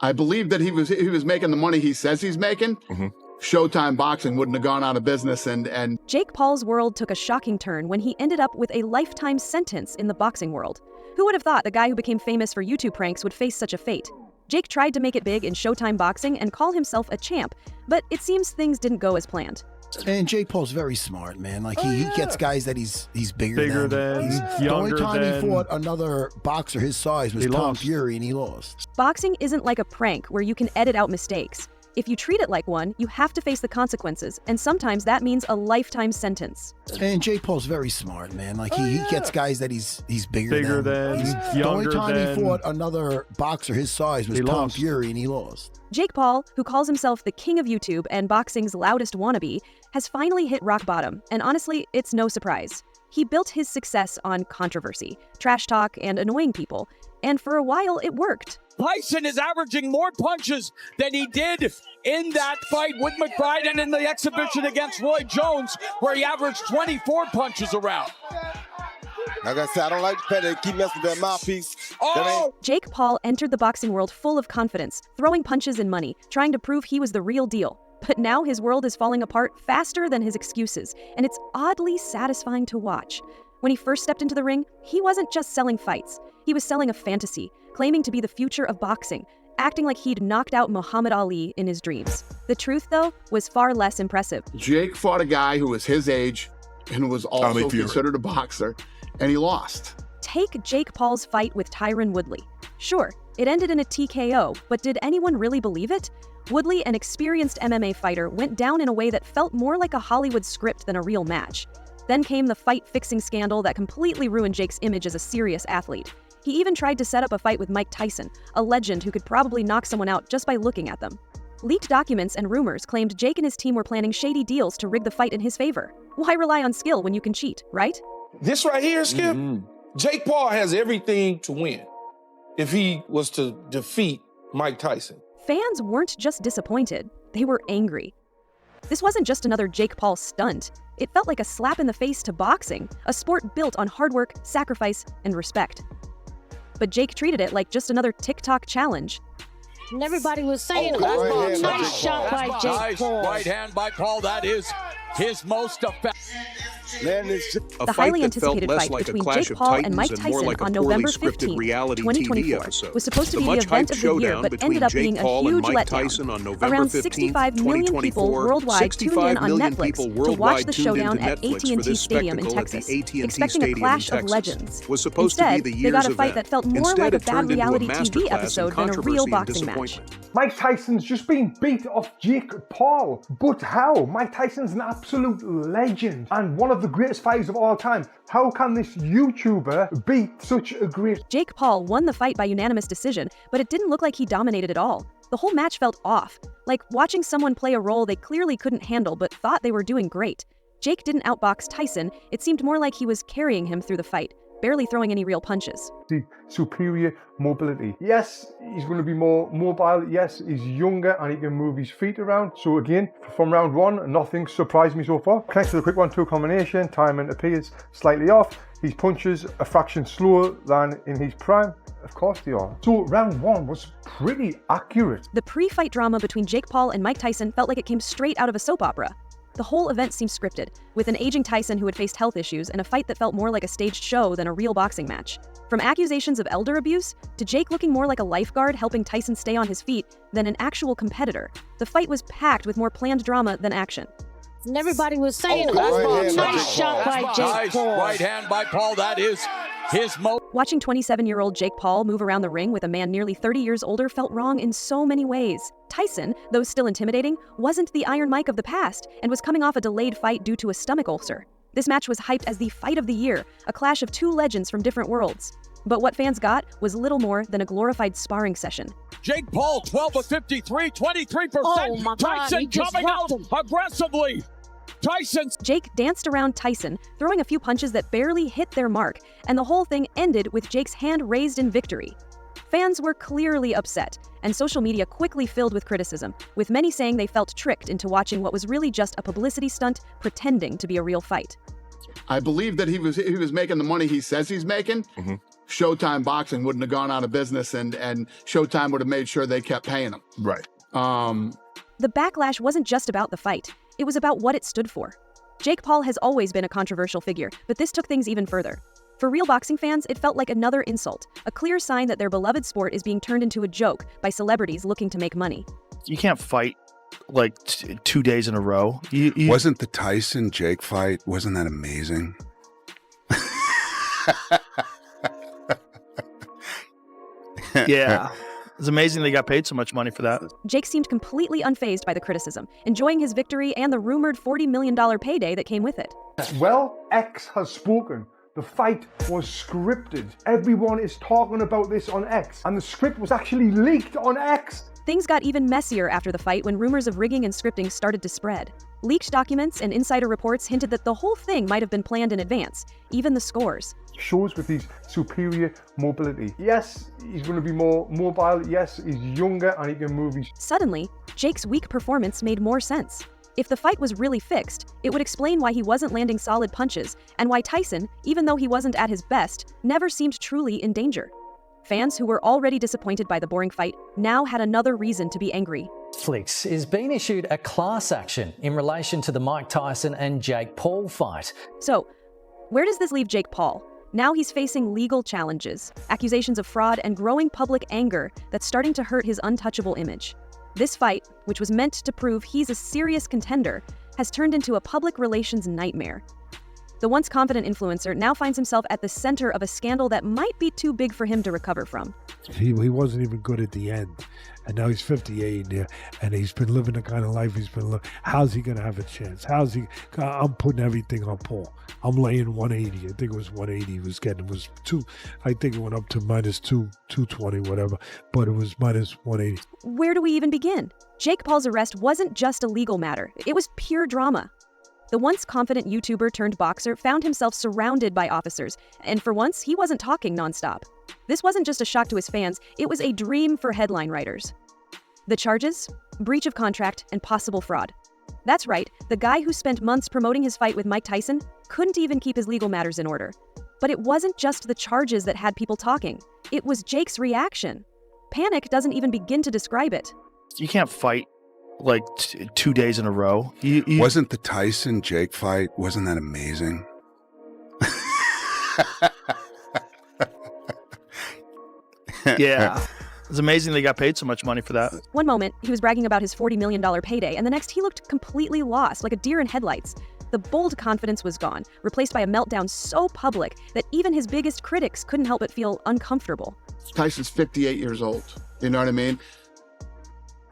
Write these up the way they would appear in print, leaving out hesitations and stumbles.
I believe that he was making the money he says he's making. Showtime Boxing wouldn't have gone out of business and Jake Paul's world took a shocking turn when he ended up with a lifetime sentence in the boxing world. Who would have thought the guy who became famous for YouTube pranks would face such a fate? Jake tried to make it big in Showtime Boxing and call himself a champ, but it seems things didn't go as planned. And Jake Paul's very smart, man. Like he gets guys that he's bigger than. younger the only time than. he fought another boxer his size was Tom Fury, and he lost. Boxing isn't like a prank where you can edit out mistakes. If you treat it like one, you have to face the consequences, and sometimes that means a lifetime sentence. And Jake Paul's very smart, man. Like he gets guys that he's bigger than. The only younger time than. he fought another boxer his size was Tom Fury, and he lost. Jake Paul, who calls himself the king of YouTube and boxing's loudest wannabe, has finally hit rock bottom, and honestly, it's no surprise. He built his success on controversy, trash talk, and annoying people, and for a while it worked. Tyson is averaging more punches than he did in that fight with McBride and in the exhibition against Roy Jones, where he averaged 24 punches around. Like I said, I don't like the fact that they keep messing with that mouthpiece. Jake Paul entered the boxing world full of confidence, throwing punches and money, trying to prove he was the real deal. But now his world is falling apart faster than his excuses, and it's oddly satisfying to watch. When he first stepped into the ring, he wasn't just selling fights. He was selling a fantasy, claiming to be the future of boxing, acting like he'd knocked out Muhammad Ali in his dreams. The truth, though, was far less impressive. Jake fought a guy who was his age and was also considered a boxer, and he lost. Take Jake Paul's fight with Tyron Woodley. Sure, it ended in a TKO, but did anyone really believe it? Woodley, an experienced MMA fighter, went down in a way that felt more like a Hollywood script than a real match. Then came the fight-fixing scandal that completely ruined Jake's image as a serious athlete. He even tried to set up a fight with Mike Tyson, a legend who could probably knock someone out just by looking at them. Leaked documents and rumors claimed Jake and his team were planning shady deals to rig the fight in his favor. Why rely on skill when you can cheat, right? This right here, Skip, Jake Paul has everything to win if he was to defeat Mike Tyson. Fans weren't just disappointed, they were angry. This wasn't just another Jake Paul stunt. It felt like a slap in the face to boxing, a sport built on hard work, sacrifice, and respect. But Jake treated it like just another TikTok challenge. And everybody was saying, nice shot by Jake Paul. Right hand by Paul, that is his most effective. The highly anticipated fight between Jake Paul and Mike Tyson on November 15, 2024 was supposed to be the event of the year, but ended up being a huge letdown. Around 65 million people worldwide tuned in on Netflix to watch the showdown at AT&T Stadium in Texas, expecting a clash of legends. Instead, they got a fight that felt more like a bad reality TV episode than a real boxing match. Mike Tyson's just been beat off Jake Paul. But how? Mike Tyson's an absolute legend and one of the greatest fighters of all time. How can this YouTuber beat such a great... Jake Paul won the fight by unanimous decision, but it didn't look like he dominated at all. The whole match felt off, like watching someone play a role they clearly couldn't handle but thought they were doing great. Jake didn't outbox Tyson, it seemed more like he was carrying him through the fight, barely throwing any real punches. The superior mobility. Yes, he's going to be more mobile. Yes, he's younger and he can move his feet around. So again, from round one, nothing surprised me so far. Connects to the quick 1-2 combination. Timing appears slightly off. His punches a fraction slower than in his prime. Of course they are. So round one was pretty accurate. The pre-fight drama between Jake Paul and Mike Tyson felt like it came straight out of a soap opera. The whole event seemed scripted, with an aging Tyson who had faced health issues and a fight that felt more like a staged show than a real boxing match. From accusations of elder abuse, to Jake looking more like a lifeguard helping Tyson stay on his feet than an actual competitor, the fight was packed with more planned drama than action. And everybody was saying, nice shot by Jake Paul. Right hand by Paul, that is his most... Watching 27-year-old Jake Paul move around the ring with a man nearly 30 years older felt wrong in so many ways. Tyson, though still intimidating, wasn't the Iron Mike of the past and was coming off a delayed fight due to a stomach ulcer. This match was hyped as the fight of the year, a clash of two legends from different worlds. But what fans got was little more than a glorified sparring session. Jake Paul, 12 of 53, 23%. Oh my God, Tyson he just coming out him. aggressively. Jake danced around Tyson, throwing a few punches that barely hit their mark, and the whole thing ended with Jake's hand raised in victory. Fans were clearly upset, and social media quickly filled with criticism, with many saying they felt tricked into watching what was really just a publicity stunt pretending to be a real fight. I believe that he was making the money he says he's making. Showtime Boxing wouldn't have gone out of business, and Showtime would have made sure they kept paying him. Right. The backlash wasn't just about the fight. It was about what it stood for. Jake Paul has always been a controversial figure, but this took things even further. For real boxing fans, it felt like another insult, a clear sign that their beloved sport is being turned into a joke by celebrities looking to make money. You can't fight like 2 days in a row. Wasn't the Tyson Jake fight, wasn't that amazing? Yeah. It's amazing they got paid so much money for that. Jake seemed completely unfazed by the criticism, enjoying his victory and the rumored $40 million payday that came with it. Well, X has spoken. The fight was scripted. Everyone is talking about this on X, and the script was actually leaked on X. Things got even messier after the fight when rumors of rigging and scripting started to spread. Leaked documents and insider reports hinted that the whole thing might have been planned in advance, even the scores. Shows with his superior mobility. Yes, he's going to be more mobile. Yes, he's younger and he can move his... Suddenly, Jake's weak performance made more sense. If the fight was really fixed, it would explain why he wasn't landing solid punches and why Tyson, even though he wasn't at his best, never seemed truly in danger. Fans who were already disappointed by the boring fight now had another reason to be angry. Netflix is being issued a class action in relation to the Mike Tyson and Jake Paul fight. So, where does this leave Jake Paul? Now he's facing legal challenges, accusations of fraud, and growing public anger that's starting to hurt his untouchable image. This fight, which was meant to prove he's a serious contender, has turned into a public relations nightmare. The once confident influencer now finds himself at the center of a scandal that might be too big for him to recover from. He wasn't even good at the end. And now he's 58 and he's been living the kind of life he's been living. How's he going to have a chance? I'm putting everything on Paul. I'm laying 180. I think it was 180 he was getting. It was I think it went up to minus 220, whatever. But it was minus 180. Where do we even begin? Jake Paul's arrest wasn't just a legal matter. It was pure drama. The once confident YouTuber turned boxer found himself surrounded by officers, and for once, he wasn't talking nonstop. This wasn't just a shock to his fans, it was a dream for headline writers. The charges? Breach of contract and possible fraud. That's right, the guy who spent months promoting his fight with Mike Tyson couldn't even keep his legal matters in order. But it wasn't just the charges that had people talking. It was Jake's reaction. Panic doesn't even begin to describe it. You can't fight like 2 days in a row. Wasn't the Tyson Jake fight, wasn't that amazing? Yeah. It's amazing they got paid so much money for that. One moment, he was bragging about his $40 million payday, and the next he looked completely lost, like a deer in headlights. The bold confidence was gone, replaced by a meltdown so public that even his biggest critics couldn't help but feel uncomfortable. Tyson's 58 years old. You know what I mean?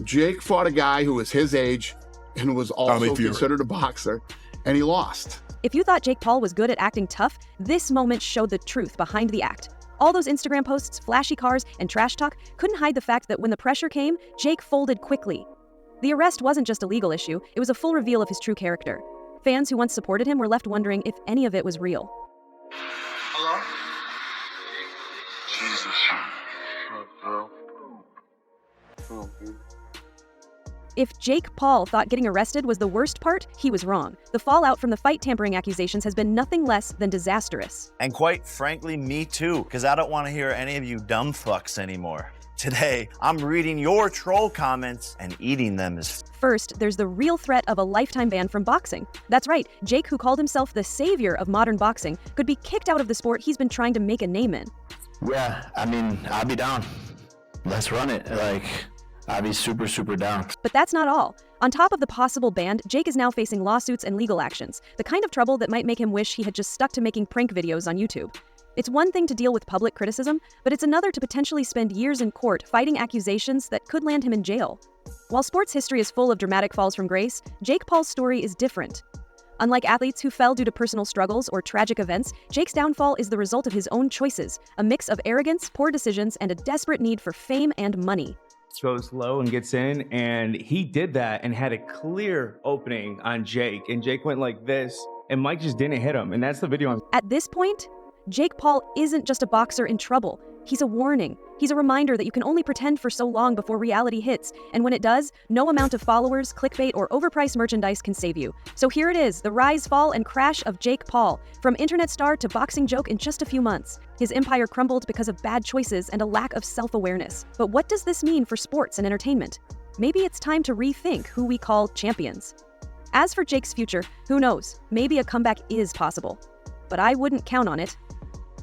Jake fought a guy who was his age and was also considered a boxer, and he lost. If you thought Jake Paul was good at acting tough, this moment showed the truth behind the act. All those Instagram posts, flashy cars, and trash talk couldn't hide the fact that when the pressure came, Jake folded quickly. The arrest wasn't just a legal issue, it was a full reveal of his true character. Fans who once supported him were left wondering if any of it was real. Hello? Jesus. If Jake Paul thought getting arrested was the worst part, he was wrong. The fallout from the fight tampering accusations has been nothing less than disastrous. And quite frankly, me too, because I don't want to hear any of you dumb fucks anymore. Today, I'm reading your troll comments and eating them as... First, there's the real threat of a lifetime ban from boxing. That's right, Jake, who called himself the savior of modern boxing, could be kicked out of the sport he's been trying to make a name in. Yeah, I mean, I'll be down. Let's run it. I'd be super, super down. But that's not all. On top of the possible ban, Jake is now facing lawsuits and legal actions, the kind of trouble that might make him wish he had just stuck to making prank videos on YouTube. It's one thing to deal with public criticism, but it's another to potentially spend years in court fighting accusations that could land him in jail. While sports history is full of dramatic falls from grace, Jake Paul's story is different. Unlike athletes who fell due to personal struggles or tragic events, Jake's downfall is the result of his own choices, a mix of arrogance, poor decisions, and a desperate need for fame and money. Goes low and gets in, and he did that and had a clear opening on Jake, and Jake went like this, and Mike just didn't hit him, and that's the video. At this point, Jake Paul isn't just a boxer in trouble. He's a warning. He's a reminder that you can only pretend for so long before reality hits, and when it does, no amount of followers, clickbait, or overpriced merchandise can save you. So here it is, the rise, fall, and crash of Jake Paul. From internet star to boxing joke in just a few months. His empire crumbled because of bad choices and a lack of self-awareness. But what does this mean for sports and entertainment? Maybe it's time to rethink who we call champions. As for Jake's future, who knows? Maybe a comeback is possible. But I wouldn't count on it.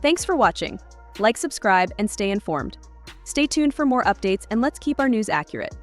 Thanks for watching. Like, subscribe, and stay informed. Stay tuned for more updates, and let's keep our news accurate.